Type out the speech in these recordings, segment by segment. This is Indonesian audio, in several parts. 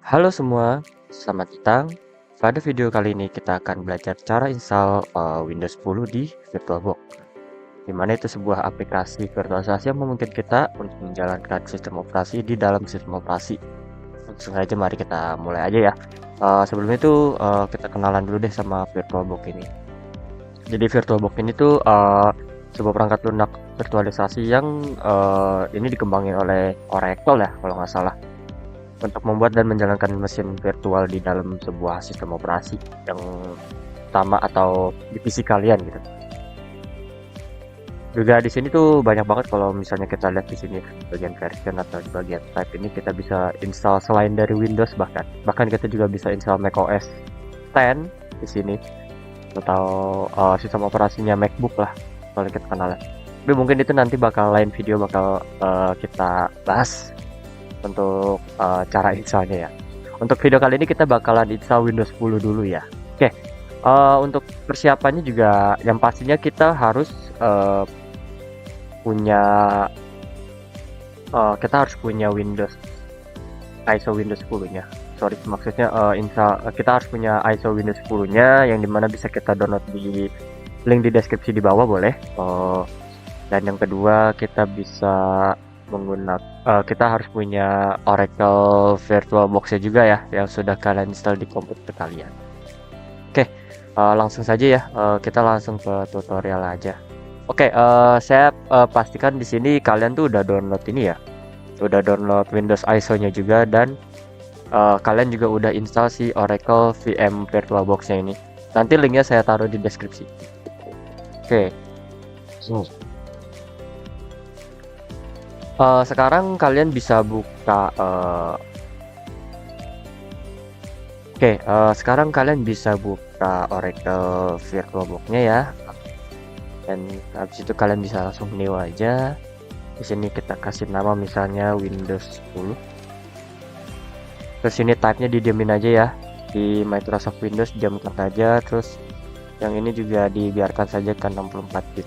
Halo semua, selamat datang. Pada video kali ini kita akan belajar cara install Windows 10 di VirtualBox. Di mana itu sebuah aplikasi virtualisasi yang memungkinkan kita untuk menjalankan sistem operasi di dalam sistem operasi. Langsung saja mari kita mulai aja ya. Sebelum itu kita kenalan dulu deh sama VirtualBox ini. Jadi VirtualBox ini tuh sebuah perangkat lunak virtualisasi yang ini dikembangin oleh Oracle ya kalau nggak salah, untuk membuat dan menjalankan mesin virtual di dalam sebuah sistem operasi yang utama atau di PC kalian gitu. Juga di sini tuh banyak banget kalau misalnya kita lihat di sini bagian version atau di bagian type ini kita bisa install selain dari Windows, bahkan kita juga bisa install macOS 10 di sini atau sistem operasinya MacBook lah kalau kita kenal. Tapi mungkin itu nanti bakal lain video bakal kita bahas untuk cara installnya ya. Untuk video kali ini kita bakalan install Windows 10 dulu ya. Oke, untuk persiapannya juga yang pastinya kita harus punya Windows ISO Windows 10-nya. Sorry, maksudnya kita harus punya ISO Windows 10-nya yang dimana bisa kita download di link di deskripsi di bawah boleh. Dan yang kedua kita bisa kita harus punya Oracle VirtualBox-nya juga ya, yang sudah kalian install di komputer kalian. Oke, langsung saja ya, kita langsung ke tutorial aja. Oke, saya pastikan di sini kalian tuh udah download ini ya, udah download Windows ISO-nya juga, dan kalian juga udah install si Oracle VM VirtualBox-nya ini. Nanti linknya saya taruh di deskripsi. Oke. Sekarang kalian bisa buka sekarang kalian bisa buka Oracle VirtualBox-nya ya. Dan habis itu kalian bisa langsung new aja. Di sini kita kasih nama misalnya Windows 10. Terus ini type-nya didiemin aja ya. Di Microsoft Windows diamkan saja, terus yang ini juga dibiarkan saja ke 64 bit.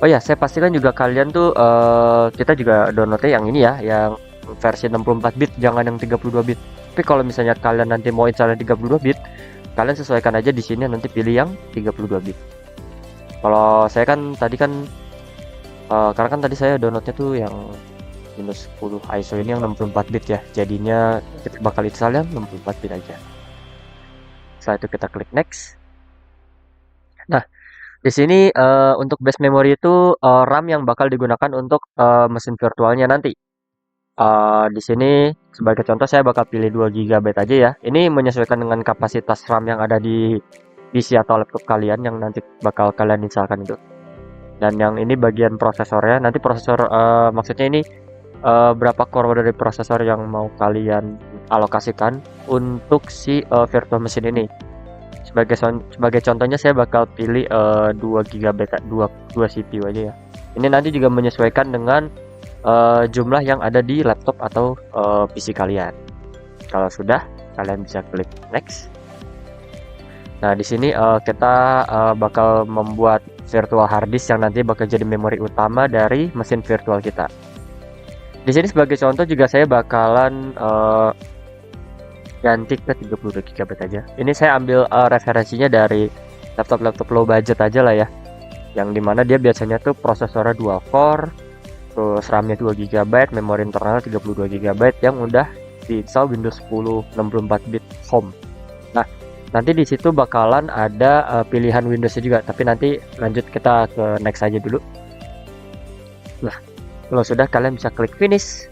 Oh ya, saya pastikan juga kalian tuh kita juga downloadnya yang ini ya, yang versi 64 bit, jangan yang 32 bit. Tapi kalau misalnya kalian nanti mau install 32 bit, kalian sesuaikan aja di sini, nanti pilih yang 32 bit. Kalau saya kan tadi kan karena kan tadi saya downloadnya tuh yang Windows 10 ISO ini yang 64 bit ya, jadinya kita bakal install yang 64 bit aja. Setelah itu kita klik next. Nah, di sini untuk base memory itu RAM yang bakal digunakan untuk mesin virtualnya nanti. Di sini sebagai contoh saya bakal pilih 2 GB aja ya. Ini menyesuaikan dengan kapasitas RAM yang ada di PC atau laptop kalian yang nanti bakal kalian installkan itu. Dan yang ini bagian prosesornya. Nanti prosesor maksudnya ini berapa core dari prosesor yang mau kalian alokasikan untuk si virtual machine ini. Sebagai contohnya saya bakal pilih 2 GB 2 CPU aja ya. Ini nanti juga menyesuaikan dengan jumlah yang ada di laptop atau PC kalian. Kalau sudah, kalian bisa klik next. Nah, di sini kita bakal membuat virtual hard disk yang nanti bakal jadi memori utama dari mesin virtual kita. Di sini sebagai contoh juga saya bakalan ganti ke 32 GB aja. Ini saya ambil referensinya dari laptop low budget aja lah ya. Yang dimana dia biasanya tuh prosesornya dual core, terus RAM-nya 2 GB, memori internal 32 GB yang udah di-install Windows 10 64 bit home. Nah, nanti di situ bakalan ada pilihan Windows-nya juga, tapi nanti lanjut kita ke next aja dulu. Nah, kalau sudah kalian bisa klik finish.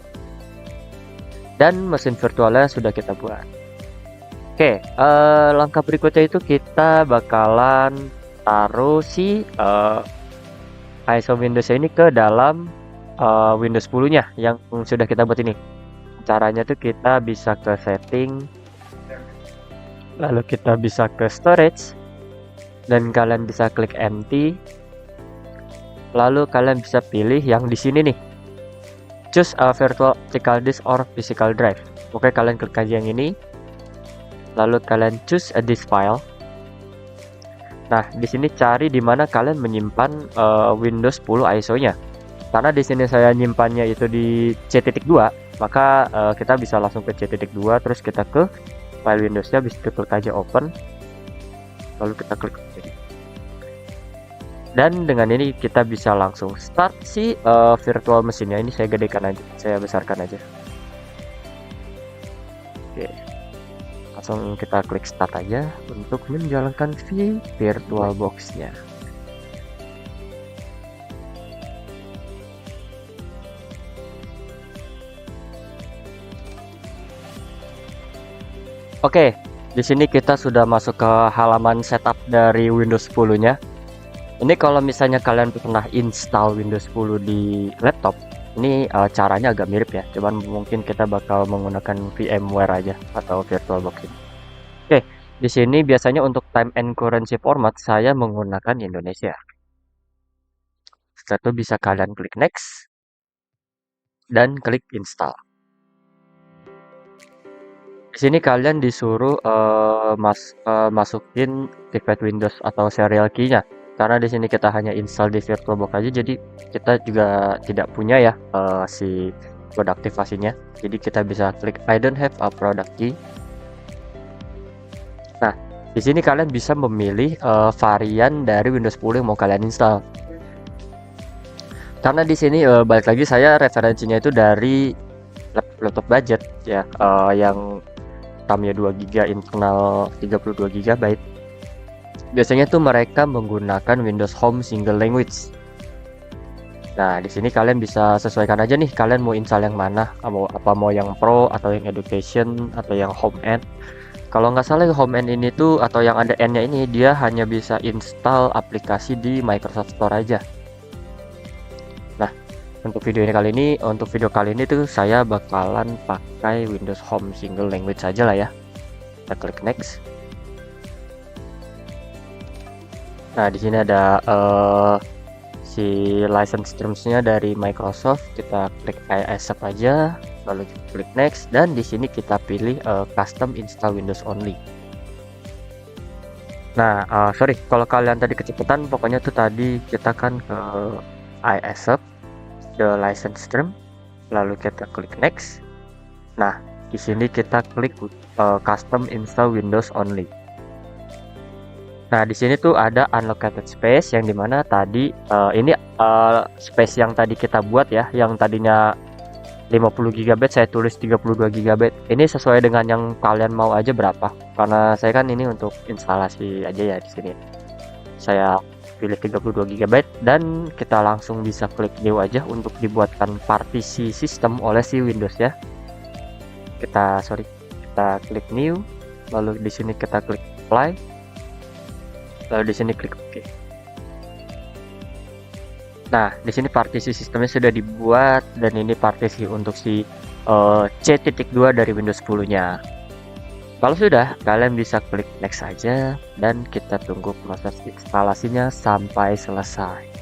Dan mesin virtualnya sudah kita buat. Oke, langkah berikutnya itu kita bakalan taruh si ISO Windows ini ke dalam Windows 10-nya yang sudah kita buat ini. Caranya tuh kita bisa ke setting, lalu kita bisa ke storage, dan kalian bisa klik empty. Lalu kalian bisa pilih yang di sini nih, choose a virtual optical disk or physical drive. Oke, kalian klik aja yang ini. Lalu kalian choose a disk file. Nah, di sini cari di mana kalian menyimpan Windows 10 ISO-nya. Karena di sini saya nyimpannya itu di C.2, maka kita bisa langsung ke C.2, terus kita ke file Windows-nya, habis itu klik aja open, lalu kita klik OK. Dan dengan ini kita bisa langsung start si virtual mesinnya. Ini saya gedekan aja, saya besarkan aja. Oke, langsung kita klik start aja untuk menjalankan virtual box-nya. Oke, di sini kita sudah masuk ke halaman setup dari Windows 10-nya. Ini kalau misalnya kalian pernah install Windows 10 di laptop, ini caranya agak mirip ya. Cuman mungkin kita bakal menggunakan VMware aja atau VirtualBox ini. Oke, di sini biasanya untuk time and currency format saya menggunakan Indonesia. Setelah itu bisa kalian klik next dan klik install. Di sini kalian disuruh masukin activate Windows atau serial key-nya. Karena di sini kita hanya install di VirtualBox aja, jadi kita juga tidak punya ya si kode aktivasinya. Jadi kita bisa klik I don't have a product key. Nah, di sini kalian bisa memilih varian dari Windows 10 yang mau kalian install. Karena di sini balik lagi saya referensinya itu dari laptop budget ya, yang RAM-nya 2 GB, internal 32 GB. Biasanya tuh mereka menggunakan Windows Home Single Language. Nah, di sini kalian bisa sesuaikan aja nih, kalian mau install yang mana, mau yang Pro atau yang Education atau yang Home End. Kalau nggak salah Home End ini tuh atau yang ada N-nya ini, dia hanya bisa install aplikasi di Microsoft Store aja. Nah, untuk video kali ini tuh saya bakalan pakai Windows Home Single Language aja lah ya. Kita klik next. Nah, di sini ada si license terms-nya dari Microsoft. Kita klik I accept aja, lalu kita klik next, dan di sini kita pilih custom install Windows only. Nah, sorry kalau kalian tadi kecepatan, pokoknya tuh tadi kita kan ke I accept the license term, lalu kita klik next. Nah, di sini kita klik custom install Windows only. Nah, di sini tuh ada unallocated space yang dimana tadi ini space yang tadi kita buat ya, yang tadinya 50 GB saya tulis 32 GB. Ini sesuai dengan yang kalian mau aja berapa. Karena saya kan ini untuk instalasi aja ya di sini. Saya pilih 32 GB dan kita langsung bisa klik new aja untuk dibuatkan partisi sistem oleh si Windows ya. Kita klik new, lalu di sini kita klik apply, lalu di sini klik OK. Nah, di sini partisi sistemnya sudah dibuat dan ini partisi untuk si C.2 dari Windows 10-nya. Kalau sudah, kalian bisa klik next saja dan kita tunggu proses instalasinya sampai selesai.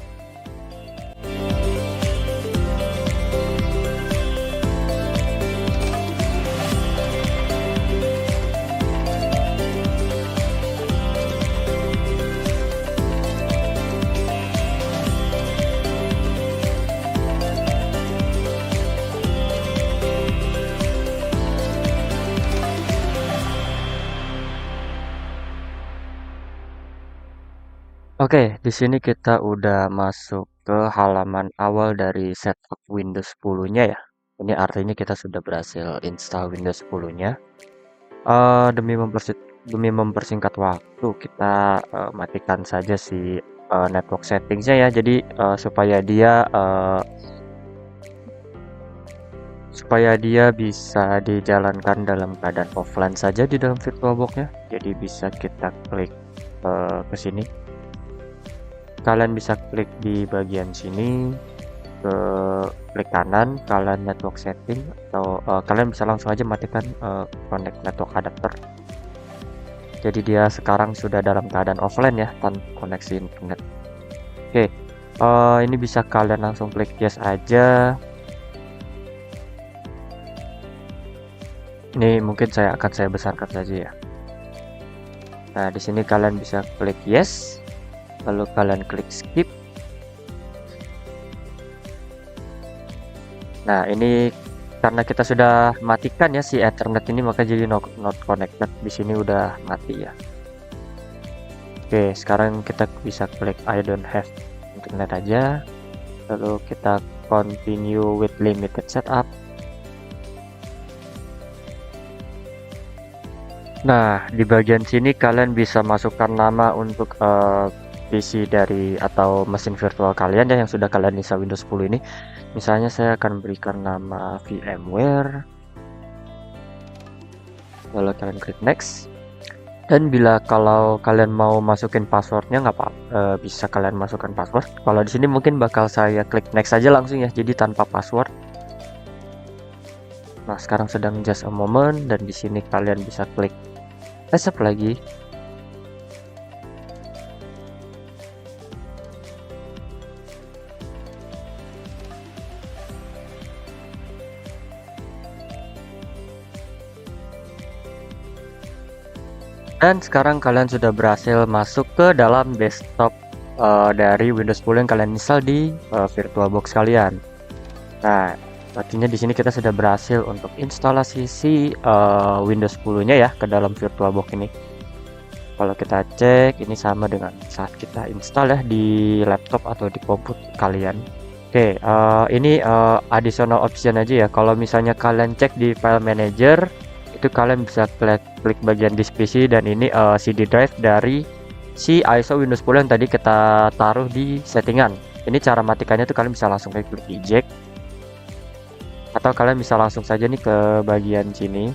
Oke, di sini kita udah masuk ke halaman awal dari setup Windows 10-nya ya. Ini artinya kita sudah berhasil install Windows 10-nya. Demi mempersingkat waktu, kita matikan saja si network settingsnya ya. Jadi supaya dia bisa dijalankan dalam keadaan offline saja di dalam VirtualBox-nya. Jadi bisa kita klik ke sini. Kalian bisa klik di bagian sini, klik kanan, kalian network setting, atau kalian bisa langsung aja matikan connect network adapter. Jadi dia sekarang sudah dalam keadaan offline ya, tanpa koneksi internet. Oke, ini bisa kalian langsung klik yes aja. Ini mungkin saya besarkan saja ya. Nah, di sini kalian bisa klik yes. Lalu kalian klik skip. Nah, ini karena kita sudah matikan ya si Ethernet ini, maka jadi not connected. Di sini udah mati ya. Oke, sekarang kita bisa klik I don't have internet aja. Lalu kita continue with limited setup. Nah, di bagian sini kalian bisa masukkan nama untuk PC dari atau mesin virtual kalian ya yang sudah kalian install Windows 10 ini. Misalnya saya akan berikan nama VMware. Lalu kalian klik next. Dan bila kalau kalian mau masukin passwordnya nggak apa, bisa kalian masukkan password. Kalau di sini mungkin bakal saya klik next aja langsung ya, jadi tanpa password. Nah, sekarang sedang just a moment dan di sini kalian bisa klik accept lagi. Dan sekarang kalian sudah berhasil masuk ke dalam desktop dari Windows 10 yang kalian install di VirtualBox kalian. Nah, artinya di sini kita sudah berhasil untuk instalasi si Windows 10-nya ya ke dalam VirtualBox ini. Kalau kita cek, ini sama dengan saat kita install ya di laptop atau di komputer kalian. Oke, ini additional option aja ya. Kalau misalnya kalian cek di file manager, itu kalian bisa klik bagian disk PC dan ini CD drive dari si ISO Windows 10 yang tadi kita taruh di settingan. Ini cara matikannya tuh kalian bisa langsung klik eject atau kalian bisa langsung saja nih ke bagian sini,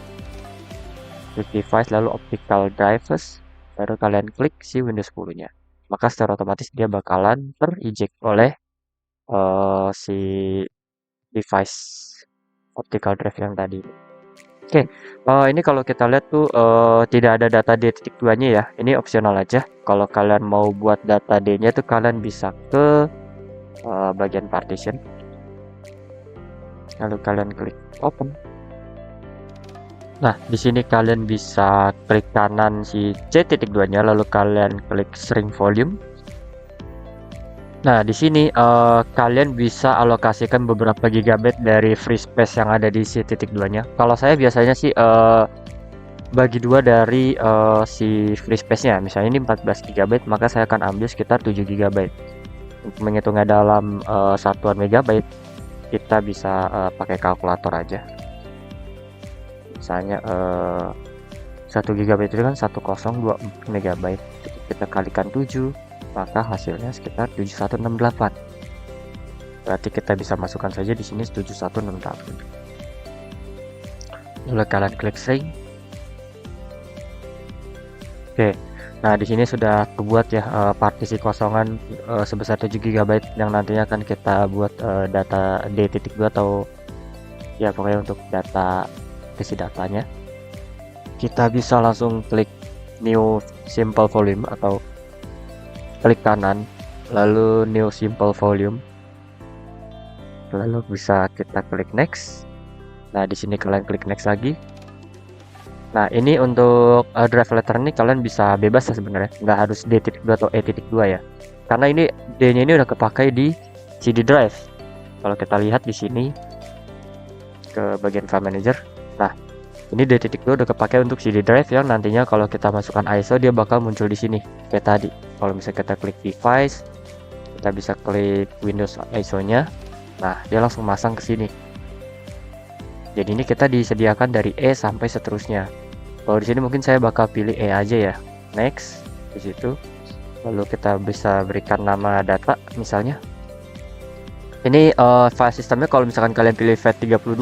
klik device lalu optical drivers, baru kalian klik si Windows 10-nya. Maka secara otomatis dia bakalan ter-eject oleh si device optical drive yang tadi. Oke, ini kalau kita lihat tuh tidak ada data D.2-nya ya. Ini opsional aja. Kalau kalian mau buat data D-nya tuh kalian bisa ke bagian partition. Lalu kalian klik open. Nah, di sini kalian bisa klik kanan si C.2-nya lalu kalian klik shrink volume. Nah, di sini kalian bisa alokasikan beberapa gigabyte dari free space yang ada di si titik 2-nya. Kalau saya biasanya sih bagi dua dari si free space-nya. Misalnya ini 14 GB, maka saya akan ambil sekitar 7 GB. Untuk menghitungnya dalam satuan megabyte, kita bisa pakai kalkulator aja. Misalnya 1 GB itu kan 1024 MB. Kita kalikan 7, maka hasilnya sekitar 7168. Berarti kita bisa masukkan saja di sini 7168. Lalu kalian klik shrink. Oke. Nah, di sini sudah kebuat ya partisi kosongan sebesar 7 GB yang nantinya akan kita buat data D.2 atau ya pokoknya untuk data isi datanya. Kita bisa langsung klik new simple volume atau klik kanan lalu new simple volume. Lalu bisa kita klik next. Nah, di sini kalian klik next lagi. Nah, ini untuk drive letter ini kalian bisa bebas ya sebenarnya, nggak harus D.2 atau E.2 ya. Karena ini D-nya ini udah kepakai di CD drive. Kalau kita lihat di sini ke bagian file manager. Nah, ini D.2 udah kepakai untuk CD drive yang nantinya kalau kita masukkan ISO dia bakal muncul di sini kayak tadi. Kalau misalnya kita klik device, kita bisa klik Windows ISO-nya. Nah, dia langsung masang ke sini. Jadi ini kita disediakan dari E sampai seterusnya. Kalau di sini mungkin saya bakal pilih E aja ya. Next di situ. Lalu kita bisa berikan nama data misalnya. Ini file sistemnya kalau misalkan kalian pilih FAT32,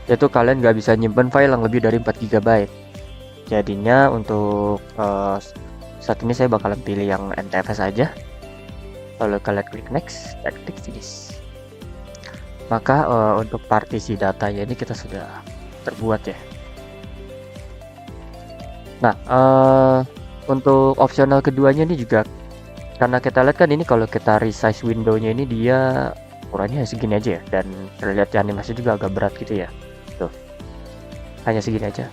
yaitu kalian nggak bisa nyimpen file yang lebih dari 4 GB. Jadinya untuk saat ini saya bakalan pilih yang NTFS aja. Lalu kalian klik next, klik finish. Maka untuk partisi datanya ini kita sudah terbuat ya. Nah, untuk opsional keduanya ini juga karena kita lihat kan ini kalau kita resize window-nya ini dia ukurannya segini aja ya, dan terlihat animasi juga agak berat gitu ya. Tuh, hanya segini aja.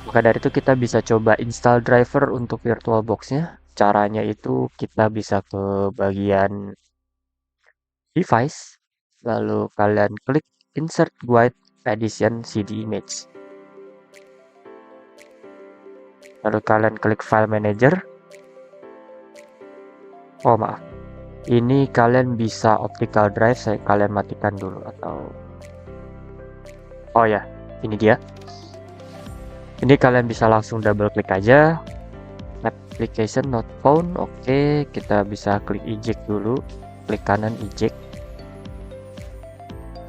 Maka dari itu kita bisa coba install driver untuk VirtualBox-nya. Caranya itu kita bisa ke bagian device, lalu kalian klik insert guide Edition CD Image. Lalu kalian klik File Manager. Oh maaf, ini kalian bisa optical drive, kalian matikan dulu atau oh ya, ini dia. Ini kalian bisa langsung double klik aja. Application not found. Oke, kita bisa klik eject dulu, klik kanan eject.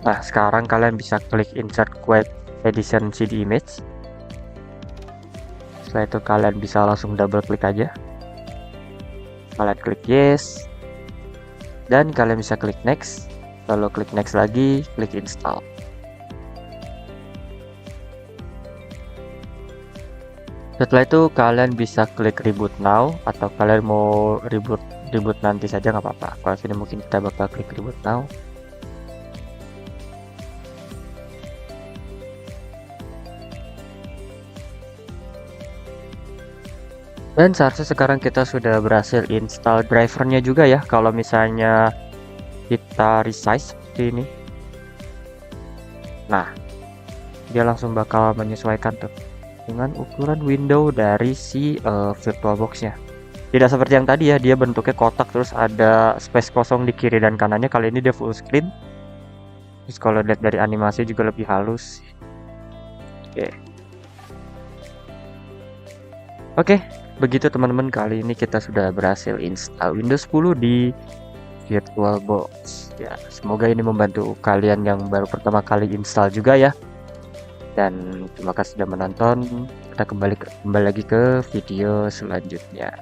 Nah, sekarang kalian bisa klik insert quick edition CD image. Setelah itu kalian bisa langsung double klik aja. Kalian klik yes. Dan kalian bisa klik next. Lalu klik next lagi, klik install. Setelah itu kalian bisa klik reboot now, atau kalian mau reboot nanti saja nggak apa-apa. Kalau sini mungkin kita bakal klik reboot now. Dan seharusnya sekarang kita sudah berhasil install drivernya juga ya. Kalau misalnya kita resize seperti ini, nah dia langsung bakal menyesuaikan tuh dengan ukuran window dari si VirtualBox-nya. Tidak seperti yang tadi ya, dia bentuknya kotak terus ada space kosong di kiri dan kanannya. Kali ini dia full screen. Terus kalau lihat dari animasi juga lebih halus. Oke, begitu teman-teman, kali ini kita sudah berhasil install Windows 10 di VirtualBox. Ya, semoga ini membantu kalian yang baru pertama kali install juga ya. Dan terima kasih sudah menonton. Kita kembali lagi ke video selanjutnya.